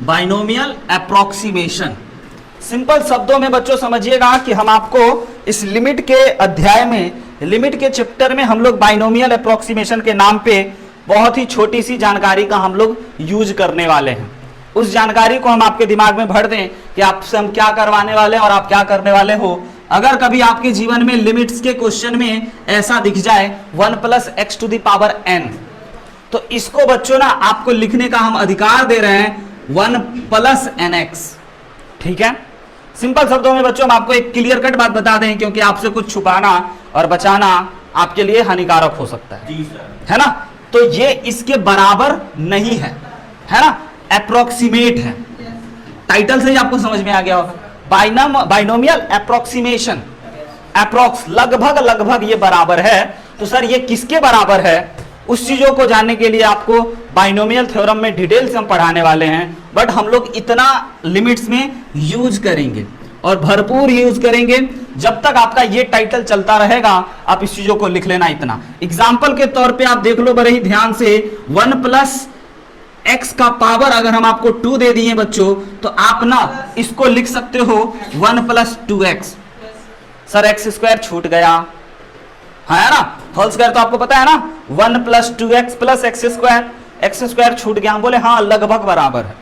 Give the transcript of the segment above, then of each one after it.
Binomial approximation. Simple शब्दों में बच्चों समझिएगा कि हम आपको इस लिमिट के अध्याय में, लिमिट के चैप्टर में हम लोग बाइनोमियल अप्रोक्सीमेशन के नाम पे बहुत ही छोटी सी जानकारी का हम लोग यूज करने वाले हैं। उस जानकारी को हम आपके दिमाग में भर दें कि आपसे हम क्या करवाने वाले हैं और आप क्या करने वाले हो। अगर कभी आपके जीवन में लिमिट्स के क्वेश्चन में ऐसा दिख जाए 1 + x to the power n, तो इसको बच्चों ना आपको लिखने का हम अधिकार दे रहे हैं 1 + nx। ठीक है, सिंपल शब्दों में बच्चों हम आपको एक क्लियर कट बात बता दें, क्योंकि आपसे कुछ छुपाना और बचाना आपके लिए हानिकारक हो सकता है। है ना, तो ये इसके बराबर नहीं है, है ना, अप्रोक्सीमेट है। टाइटल से ही आपको समझ में आ गया होगा, बाइनोमियल अप्रोक्सीमेशन, अप्रोक्स लगभग लगभग ये बराबर है। तो सर ये किसके बराबर है, उस चीजों को जानने के लिए आपको बाइनोमियल थ्योरम में डिटेल से हम पढ़ाने वाले हैं। बट हम लोग इतना लिमिट्स में यूज करेंगे और भरपूर यूज करेंगे। जब तक आपका ये टाइटल चलता रहेगा आप इस चीजों को लिख लेना। इतना एग्जाम्पल के तौर पे आप देख लो बड़े ही ध्यान से, 1 + x का पावर अगर हम आपको 2 दे दिए बच्चों, तो आप ना इसको लिख सकते हो 1 + 2x। सर x² छूट गया, है ना, होल स्क्वायर तो आपको पता है ना, 1 + 2x + x², छूट गया। बोले हाँ लगभग बराबर है।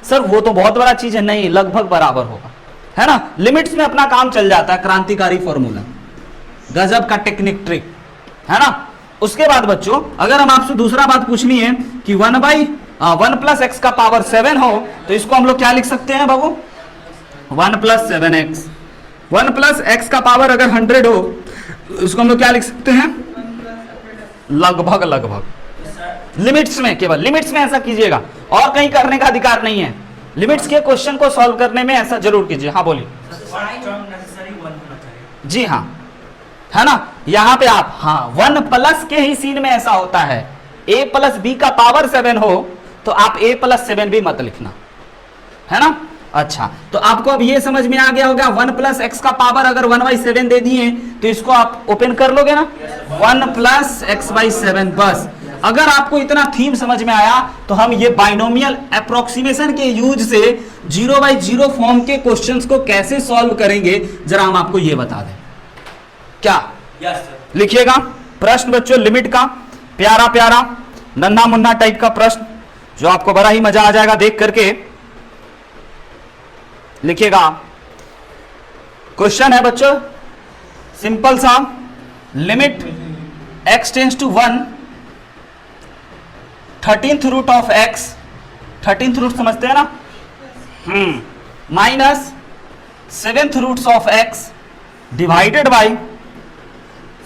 सर वो तो बहुत बड़ा चीज है, नहीं लगभग बराबर होगा, है ना। लिमिट्स में अपना काम चल जाता है, क्रांतिकारी फॉर्मूला, गजब का टेक्निक ट्रिक, है ना। उसके बाद बच्चों अगर हम आपसे दूसरा बात पूछनी है कि 1 + x का पावर 7 हो, तो इसको हम लोग क्या लिख सकते हैं बाबू, 1 + 7x। 1 + x का पावर अगर 100 हो, इसको हम लोग क्या लिख सकते हैं, लगभग लगभग। लिमिट्स में, केवल लिमिट्स में ऐसा कीजिएगा, और कहीं करने का अधिकार नहीं है। लिमिट्स के क्वेश्चन को सॉल्व करने में ऐसा जरूर कीजिए। हाँ बोलिए। जी हाँ, है ना, यहां पे आप हाँ 1 प्लस के ही सीन में ऐसा होता है, a + b का पावर 7 हो तो आप a + 7 भी मत लिखना, है ना। अच्छा, तो आपको अब ये समझ में आ गया होगा 1 + x का पावर अगर 1/7 दे दिए तो इसको आप ओपन कर लोगे ना, 1 + x/7। बस अगर आपको इतना थीम समझ में आया तो हम ये बाइनोमियल अप्रोक्सीमेशन के यूज से 0/0 फॉर्म के क्वेश्चंस को कैसे सॉल्व करेंगे जरा हम आपको ये बता दें। क्या लिखिएगा प्रश्न बच्चों, लिमिट का प्यारा प्यारा नन्हा मुन्ना टाइप का प्रश्न जो आपको बड़ा ही मजा आ जाएगा देख करके। लिखिएगा, क्वेश्चन है बच्चों सिंपल सा, limit x tends to 1, 13th root of x, 13th root समझते हैं ना, minus 7th roots of x divided by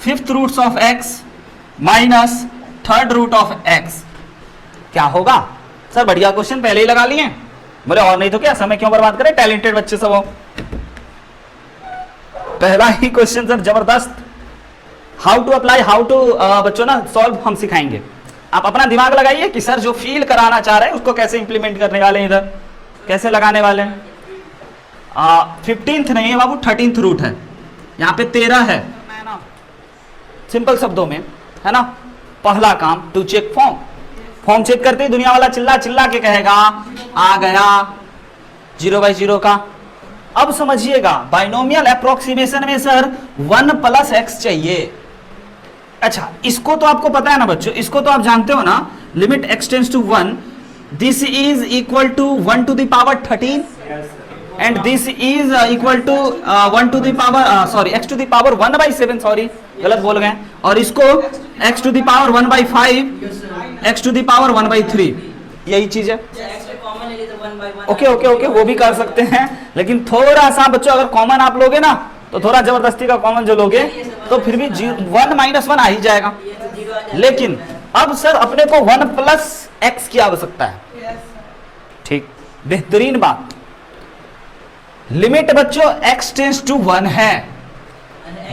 5th roots of x minus 3rd root of x। क्या होगा सर, बढ़िया क्वेश्चन पहले ही लगा लिए। बोले और नहीं तो क्या, समय क्यों बर्बाद करें, टैलेंटेड बच्चे सब हो। पहला ही क्वेश्चन सर जबरदस्त, how to apply, how to बच्चों ना सॉल्व हम सिखाएंगे। आप अपना दिमाग लगाइए कि सर जो फील कराना चाह रहे हैं उसको कैसे इंप्लीमेंट करने वाले हैं, इधर कैसे लगाने वाले हैं। 15th नहीं है बाबू, 13th रूट है, यहाँ पे 13 है। सिंपल शब्दों में, है ना, पहला काम to check form, form check करते ही दुनिया वाला चिल्ला चिल्ला के कहेगा आ गया 0/0 का। अब समझिएगा बाइनोमियल अप्रोक्सीमेशन में सर 1 + x चाहिए। अच्छा, इसको तो आपको पता है ना बच्चों, इसको तो आप जानते हो ना, limit x tends to 1, this is equal to 1 to the power 13 and this is equal to 1 to the power sorry x to the power 1/7, sorry गलत बोल गए, और इसको x to the power 1/5, x to the power 1/3, यही चीज है। Okay okay okay, वो भी कर सकते हैं, लेकिन थोड़ा सा बच्चों अगर कॉमन आप लोगे ना तो थोड़ा जबरदस्ती का कॉमन जो लोगे तो फिर भी 1 - 1 आ ही जाएगा। लेकिन अब सर अपने को 1 + x की आवश्यकता है। ठीक, बेहतरीन बात, लिमिट बच्चों x टेंड्स टू 1 है,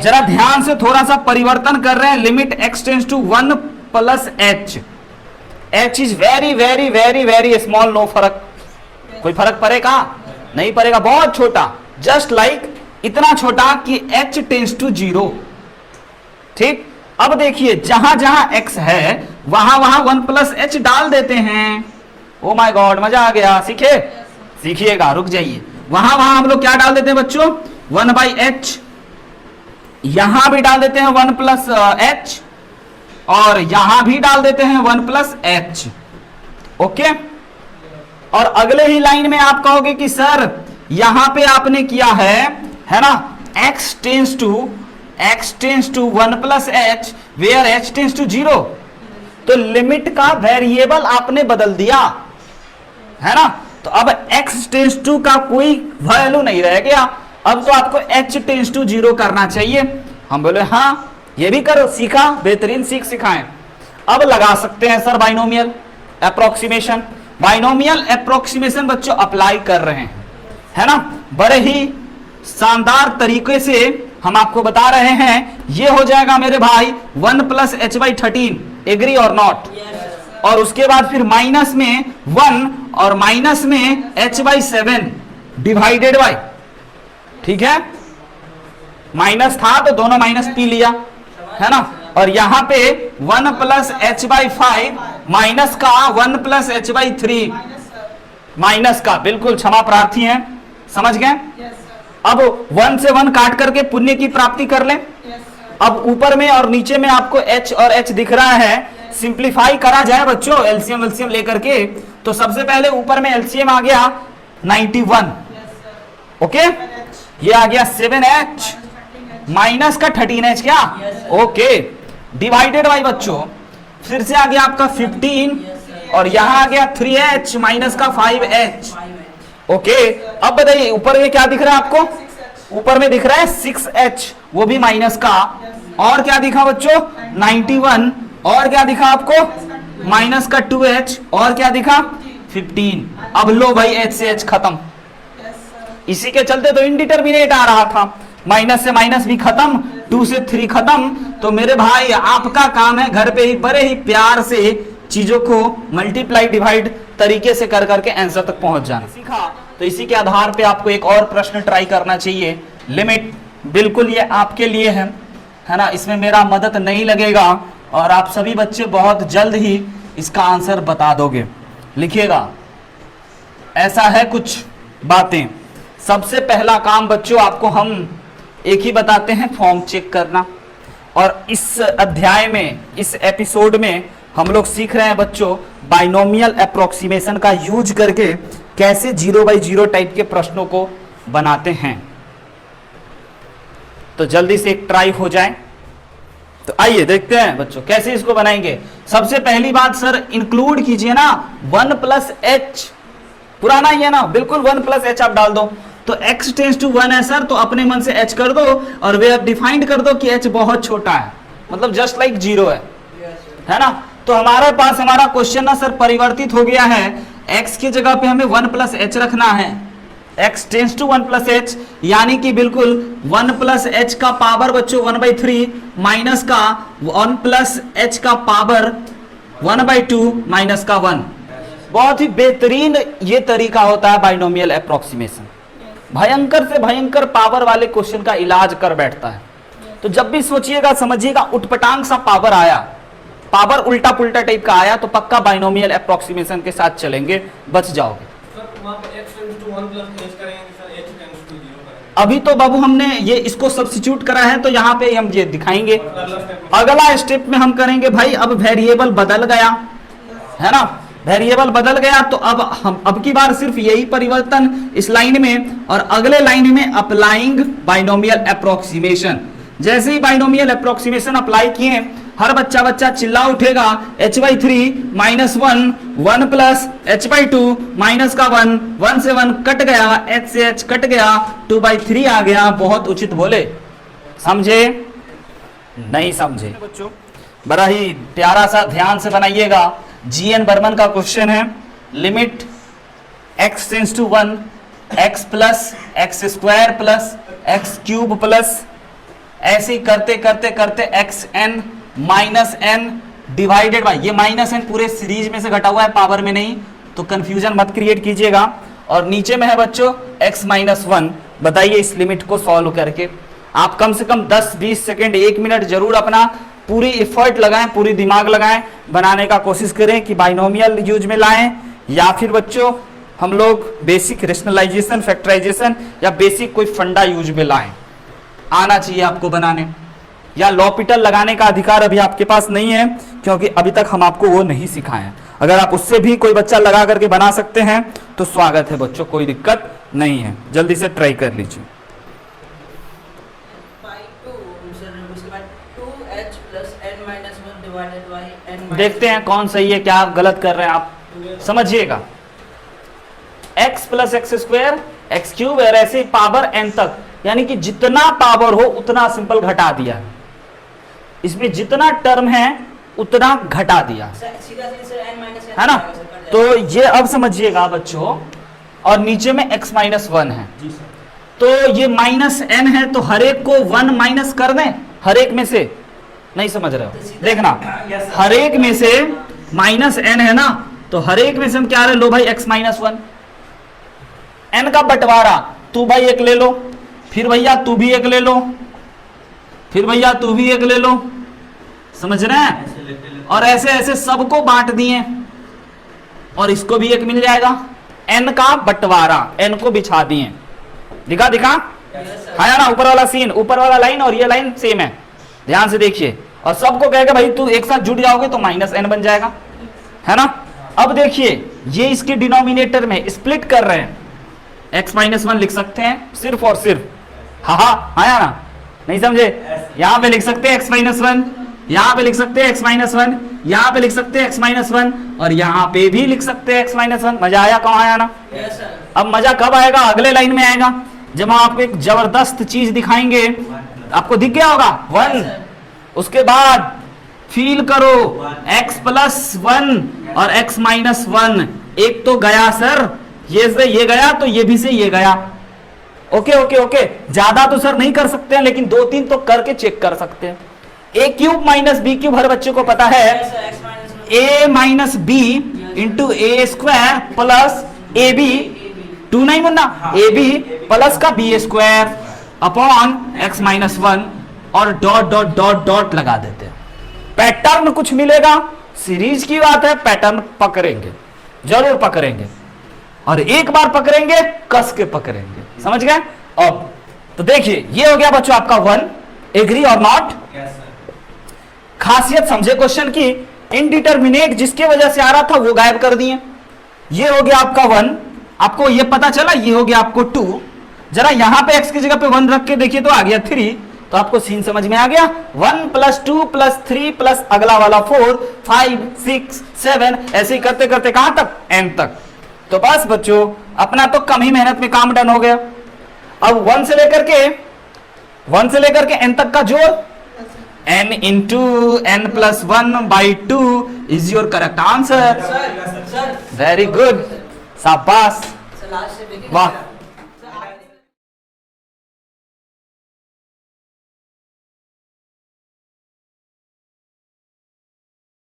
जरा ध्यान से थोड़ा सा परिवर्तन कर रहे हैं, limit x tends to 1 + h, h is very very very very small, no फर्क, कोई फर्क पड़ेगा नहीं पड़ेगा, बहुत छोटा, जस्ट लाइक इतना छोटा कि h टेंड्स टू 0। ठीक, अब देखिए जहां जहां x है वहां वहां 1 + h डाल देते हैं। ओ माय गॉड, मजा आ गया, सीखे, सीखिएगा, रुक जाइए। वहां हम लोग क्या डाल देते हैं बच्चों, 1/h, यहां भी डाल देते हैं 1+h, और यहां भी डाल देते हैं 1+h। ओके, और अगले ही लाइन में आप कहोगे कि सर यहां पे आपने किया है ना, x tends to 1+h where h tends to 0, तो लिमिट का वेरिएबल आपने बदल दिया है ना। तो अब x टेंस टू का कोई वैल्यू नहीं रह गया, अब तो आपको h टेंस टू 0 करना चाहिए। हम बोले हाँ, ये भी करो, सीखा, बेहतरीन सिखाएं। अब लगा सकते हैं sir binomial approximation. Binomial approximation बच्चों अप्लाई कर रहे हैं, है ना, बड़े ही शानदार तरीके से हम आपको बता रहे हैं। ये हो जाएगा मेरे भाई 1+h/13, एग्री और नॉट, और उसके बाद फिर माइनस में 1 और माइनस में h/7 डिवाइडेड बाय, ठीक है, माइनस था तो दोनों माइनस पी लिया, है ना, और यहां पे 1+h/5 माइनस का 1+h/3 माइनस का, बिल्कुल क्षमा प्रार्थी हैं, समझ गए। अब 1 से 1 काट करके पुण्य की प्राप्ति कर लें। अब ऊपर में और नीचे में आपको h और h दिख रहा है, सिंप्लीफाई करा जाए बच्चों एलसीएम लेकर के, तो सबसे पहले ऊपर में एलसीएम आ गया 91, ओके, ये आ गया 7h माइनस का 13h, क्या, ओके, डिवाइडेड बाय बच्चों फिर से आ गया आपका 15, और यहां आ गया 3h माइनस का 5h, ओके। अब बताइए ऊपर में क्या दिख रहा है आपको, ऊपर में दिख रहा है 6h, वो भी माइनस का, और क्या दिखा बच्चों 91, और क्या दिखा आपको माइनस का 2h, और क्या दिखा 15। अब लो भाई h से h खत्म, इसी के चलते तो इनडिटरमिनेट आ रहा था, माइनस से माइनस भी खत्म, 2 से 3 खत्म। तो मेरे भाई आपका काम है घर पे ही बड़े ही प्यार से चीजों को मल्टीप्लाई डिवाइड तरीके से कर करके आंसर तक पहुंच जाना सीखा। तो इसी के आधार पे आपको एक और प्रश्न ट्राई करना चाहिए। लिमिट बिल्कुल ये आपके लिए है ना, इसमें मेरा मदद नहीं लगेगा, और आप सभी बच्चे बहुत जल्द ही इसका आंसर बता दोगे। लिखिएगा, ऐसा है कुछ बातें। सबसे पहला काम बच्चों आपको हम एक ही बताते हैं, फॉर्म चेक करना। और इस अध्याय में, इस एपिसोड में हम लोग सीख रहे हैं बच्चों बाइनोमियल अप्रोक्सीमेशन का यूज करके कैसे 0/0 टाइप के प्रश्नों को बनाते हैं। तो जल्दी से एक ट्राई हो जाए। तो आइए देखते हैं बच्चों कैसे इसको बनाएंगे। सबसे पहली बात सर इंक्लूड कीजिए ना 1+h, पुराना ही है ना, बिल्कुल 1+h आप डाल दो। तो x टेंस टू 1 है सर, तो अपने मन से h कर दो और वे डिफाइंड कर दो कि h बहुत छोटा है, मतलब जस्ट लाइक 0 है ना। तो हमारे पास हमारा क्वेश्चन ना सर परिवर्तित हो गया है, x की जगह पे हमें 1+h रखना है, x टेंस टू 1+h, यानी कि बिल्कुल 1+h का पावर बच्चों 1/3 माइनस का 1+h का पावर 1/2 माइनस का 1। बहुत ही बेहतरीन ये तरीका होता है बाइनोमियल अप्रोक्सीमेशन, भयंकर से भयंकर पावर वाले क्वेश्चन का इलाज कर बैठता है। तो जब भी सोचिएगा समझिएगा उटपटांग सा पावर आया, पावर उल्टा पुल्टा टाइप का आया, तो पक्का बाइनोमियल अप्रोक्सीमेशन के साथ चलेंगे, बच जाओगे। अभी तो बाबू हमने ये इसको सब्स्टिट्यूट करा है, तो यहाँ पे हम ये दिखाएंगे। अगला स्टेप में हम करेंगे भाई, अब वेरिएबल बदल गया है ना, वेरिएबल बदल गया, तो अब हम अब की बार सिर्फ यही परिवर्तन इस लाइन में, और अगले लाइन में अप्लाइंग बाइनोमियल अप्रोक्सीमेशन। जैसे ही बाइनोमियल अप्रोक्सीमेशन अप्लाई किए, हर बच्चा चिल्ला उठेगा h/3 -1 1+h/2 माइनस का 1, 1 से 1 कट गया, h से h कट गया, 2/3 आ गया। बहुत उचित बोले, समझे नहीं समझे बच्चों, बड़ा ही प्यारा सा ध्यान से बनाइएगा। GN बर्मन का क्वेश्चन है, limit x tends to 1 x plus x² plus x³ plus, ऐसे ही करते करते करते xn minus n divided by, ये माइनस n पूरे सीरीज में से घटा हुआ है, पावर में नहीं, तो कंफ्यूजन मत क्रिएट कीजिएगा। और नीचे में है बच्चों x-1। बताइए इस लिमिट को सॉल्व करके आप कम से कम 10-20 सेकेंड 1 मिनट जरूर अपना पूरी एफर्ट लगाएं, पूरी दिमाग लगाएं, बनाने का कोशिश करें कि बाइनोमियल यूज में लाएं, या फिर बच्चों हम लोग बेसिक रेशनलाइजेशन, फैक्टराइजेशन या बेसिक कोई फंडा यूज में लाएं, आना चाहिए आपको बनाने। या लॉपिटल लगाने का अधिकार अभी आपके पास नहीं है, क्योंकि अभी तक हम आपको वो नहीं सिखाए हैं। अगर आप उससे भी कोई बच्चा लगा करके बना सकते हैं तो स्वागत है बच्चों, कोई दिक्कत नहीं है, जल्दी से ट्राई कर लीजिए। देखते हैं कौन सही है, क्या गलत कर रहे हैं आप, समझिएगा। x plus x square x cube और ऐसे पावर n तक, यानी कि जितना पावर हो उतना सिंपल घटा दिया, इसमें जितना टर्म है उतना घटा दिया, है ना। तो ये अब समझिएगा बच्चों, और नीचे में x माइनस 1 है, तो ये माइनस n है, तो हर एक को 1 माइनस कर दें, हर एक में से, नहीं समझ रहे हो, देखना, हर एक में से माइनस n है ना, तो हर एक में से हम क्या रहे, लो भाई x माइनस 1, n का बंटवारा, तू भाई एक ले लो, फिर भैया तू भी एक ले लो, फिर भैया तू भी एक ले लो, समझ रहे हैं, और ऐसे ऐसे सबको बांट दिए, और इसको भी एक मिल जाएगा, n का बंटवारा, n को बिछा दिए, दिखा दिखा, है ना, ऊपर वाला सीन, ऊपर वाला लाइन और ये लाइन सेम है, ध्यान से देखिए, और सबको कहेगा भाई तू एक साथ जुड़ जाओगे तो माइनस n बन जाएगा, है ना। अब देखिए ये इसके डिनोमिनेटर में स्प्लिट कर रहे हैं, x माइनस 1 लिख सकते हैं सिर्फ और सिर्फ, हाँ आया ना, नहीं समझे, यहां पे लिख सकते हैं x माइनस 1, यहां पे लिख सकते हैं x माइनस 1, यहां पे लिख सकते हैं x माइनस 1, और यहां पे भी लिख सकते हैं x माइनस 1। मजा आया, कहाँ आया ना। अब मजा कब आएगा, अगले लाइन में आएगा, जब हम आपको एक जबरदस्त चीज दिखाएंगे, आपको दिख गया होगा 1, उसके बाद फील करो x प्लस 1 और x माइनस 1, एक तो गया सर, ये से ये गया तो ये भी से ये गया, ओके ओके ओके, ज्यादा तो सर नहीं कर सकते हैं, लेकिन 2-3 तो करके चेक कर सकते हैं। a cube minus B cube हर बच्चे को पता है, a minus B into A square plus A B, 2 नहीं मुन्ना, ए बी प्लस का B square upon x minus 1, और डॉट डॉट डॉट डॉट लगा देते हैं, पैटर्न कुछ मिलेगा, सीरीज की बात है, पैटर्न पकड़ेंगे, जरूर पकड़ेंगे, और एक बार पकड़ेंगे कस के पकड़ेंगे, समझ गए। अब तो देखिए ये हो गया बच्चों आपका 1, एग्री और नॉट। खासियत समझे क्वेश्चन की, इनडिटरमिनेट जिसके वजह से आ रहा था वो गायब कर दिए, ये हो गया आपका 1, आपको ये पता चला, ये हो गया आपको 2, जरा यहां पे x की जगह पे 1 रख के देखिए तो आ गया 3, तो आपको सीन समझ में आ गया, 1 प्लस 2 प्लस 3 प्लस अगला वाला 4 5 6 7, ऐसे ही करते करते कहां तक, n तक। तो बस बच्चों अपना तो कम ही मेहनत में काम डन हो गया। अब 1 से लेकर के n तक का जोड़, n into n plus 1/2 is your correct answer. Very good, शाबाश, वाह।